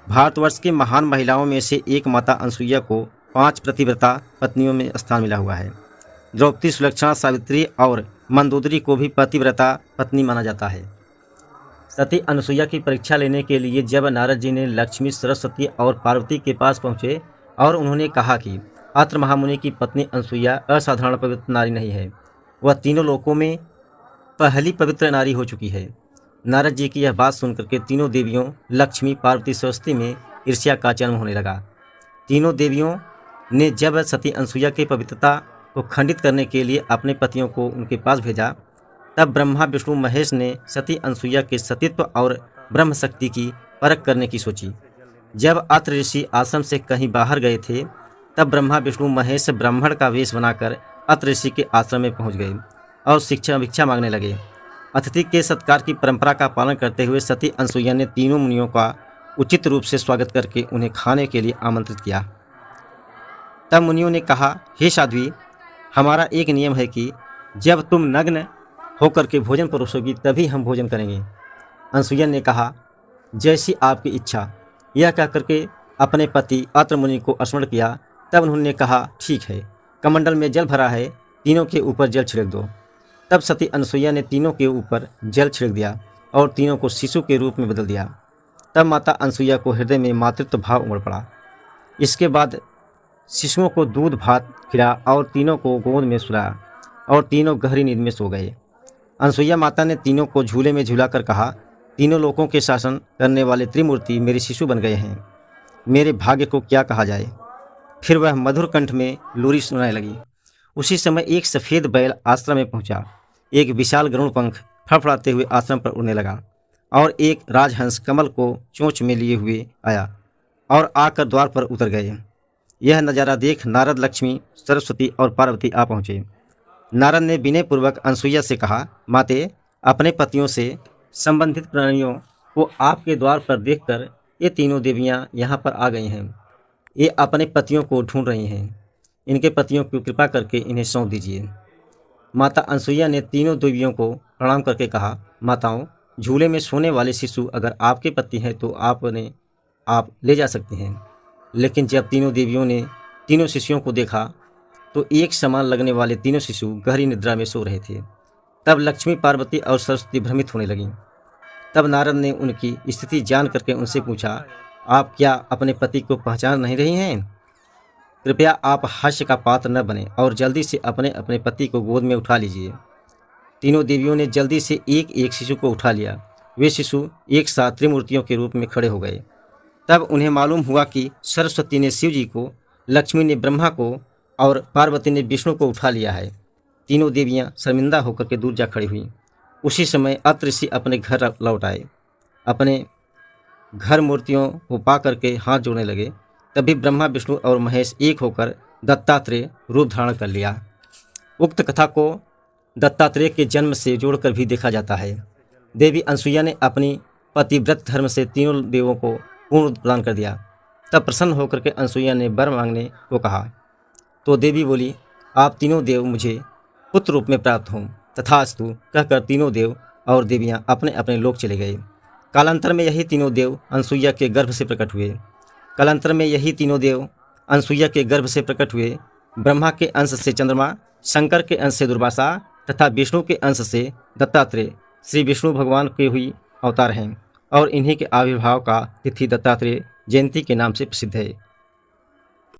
भारतवर्ष की महान महिलाओं में से एक माता अनसुईया को 5 प्रतिव्रता पत्नियों में स्थान मिला हुआ है। द्रौपदी, सुलक्षणा, सावित्री और मंदोदरी को भी पतिव्रता पत्नी माना जाता है। सती अनसुईया की परीक्षा लेने के लिए जब नारद जी ने लक्ष्मी, सरस्वती और पार्वती के पास पहुँचे और उन्होंने कहा कि अत्र महामुनि की पत्नी अनसुईया असाधारण पवित्र नारी नहीं है, वह तीनों लोकों में पहली पवित्र नारी हो चुकी है। नारद जी की यह बात सुनकर के तीनों देवियों लक्ष्मी, पार्वती, सरस्वती में ईर्ष्या का जन्म होने लगा। तीनों देवियों ने जब सती अनसुईया की पवित्रता को खंडित करने के लिए अपने पतियों को उनके पास भेजा, तब ब्रह्मा, विष्णु, महेश ने सती अनसुईया के सतीत्व और ब्रह्म शक्ति की परख करने की सोची। जब अत्रि ऋषि आश्रम से कहीं बाहर गए थे, तब ब्रह्मा, विष्णु, महेश ब्राह्मण का वेश बनाकर अत्रि ऋषि के आश्रम में पहुंच गए और भिक्षा मांगने लगे। अतिथि के सत्कार की परंपरा का पालन करते हुए सती अनसुईया ने तीनों मुनियों का उचित रूप से स्वागत करके उन्हें खाने के लिए आमंत्रित किया। तब मुनियों ने कहा, हे साध्वी, हमारा एक नियम है कि जब तुम नग्न होकर के भोजन परोसोगी तभी हम भोजन करेंगे। अनसुईया ने कहा, जैसी आपकी इच्छा। यह कहकर के अपने पति अत्रि मुनि को स्मरण किया। तब उन्होंने कहा, ठीक है, कमंडल में जल भरा है, तीनों के ऊपर जल छिड़क दो। तब सती अनसुईया ने तीनों के ऊपर जल छिड़क दिया और तीनों को शिशु के रूप में बदल दिया। तब माता अनसुईया को हृदय में मातृत्व भाव उमड़ पड़ा। इसके बाद शिशुओं को दूध भात खिला और तीनों को गोद में सुलाया और तीनों गहरी नींद में सो गए। अनसुईया माता ने तीनों को झूले में झूलाकर कहा, तीनों लोकों के शासन करने वाले त्रिमूर्ति मेरे शिशु बन गए हैं, मेरे भाग्य को क्या कहा जाए। फिर वह मधुर कंठ में लोरी सुनाने लगी। उसी समय एक सफ़ेद बैल आश्रम में पहुंचा। एक विशाल गरुड़ पंख फड़फड़ाते हुए आश्रम पर उड़ने लगा और एक राजहंस कमल को चोंच में लिए हुए आया और आकर द्वार पर उतर गए। यह नज़ारा देख नारद, लक्ष्मी, सरस्वती और पार्वती आ पहुँचे। नारद ने विनयपूर्वक अनसुईया से कहा, माते, अपने पतियों से संबंधित प्राणियों को आपके द्वार पर देखकर ये तीनों देवियाँ यहाँ पर आ गई हैं। ये अपने पतियों को ढूंढ रही हैं। इनके पतियों को कृपा करके इन्हें सौंप दीजिए। माता अनसुईया ने तीनों देवियों को प्रणाम करके कहा, माताओं, झूले में सोने वाले शिशु अगर आपके पति हैं तो आप ले जा सकते हैं। लेकिन जब तीनों देवियों ने तीनों शिशुओं को देखा तो एक समान लगने वाले तीनों शिशु गहरी निद्रा में सो रहे थे। तब लक्ष्मी, पार्वती और सरस्वती भ्रमित होने लगीं। तब नारद ने उनकी स्थिति जान करके उनसे पूछा, आप क्या अपने पति को पहचान नहीं रही हैं? कृपया आप हास्य का पात्र न बने और जल्दी से अपने अपने पति को गोद में उठा लीजिए। तीनों देवियों ने जल्दी से एक एक शिशु को उठा लिया। वे शिशु एक साथ त्रिमूर्तियों के रूप में खड़े हो गए। तब उन्हें मालूम हुआ कि सरस्वती ने शिव जी को, लक्ष्मी ने ब्रह्मा को और पार्वती ने विष्णु को उठा लिया है। तीनों देवियाँ शर्मिंदा होकर के दूर जा खड़ी हुई। उसी समय अत्रि ऋषि अपने घर लौट आए। अपने घर मूर्तियों को पा करके हाथ जोड़ने लगे। तभी ब्रह्मा, विष्णु और महेश एक होकर दत्तात्रेय रूप धारण कर लिया। उक्त कथा को दत्तात्रेय के जन्म से जोड़कर भी देखा जाता है। देवी अनसुईया ने अपनी पतिव्रत धर्म से तीनों देवों को पूर्ण प्रदान कर दिया। तब प्रसन्न होकर के अनसुईया ने वर मांगने को कहा तो देवी बोली, आप तीनों देव मुझे पुत्र रूप में प्राप्त हों। तथास्तु कहकर तीनों देव और देवियाँ अपने अपने लोक चले गए। कालांतर में यही तीनों देव अनसुईया के गर्भ से प्रकट हुए। ब्रह्मा के अंश से चंद्रमा, शंकर के अंश से दुर्वासा तथा विष्णु के अंश से दत्तात्रेय श्री विष्णु भगवान के हुई अवतार हैं और इन्हीं के आविर्भाव का तिथि दत्तात्रेय जयंती के नाम से प्रसिद्ध है।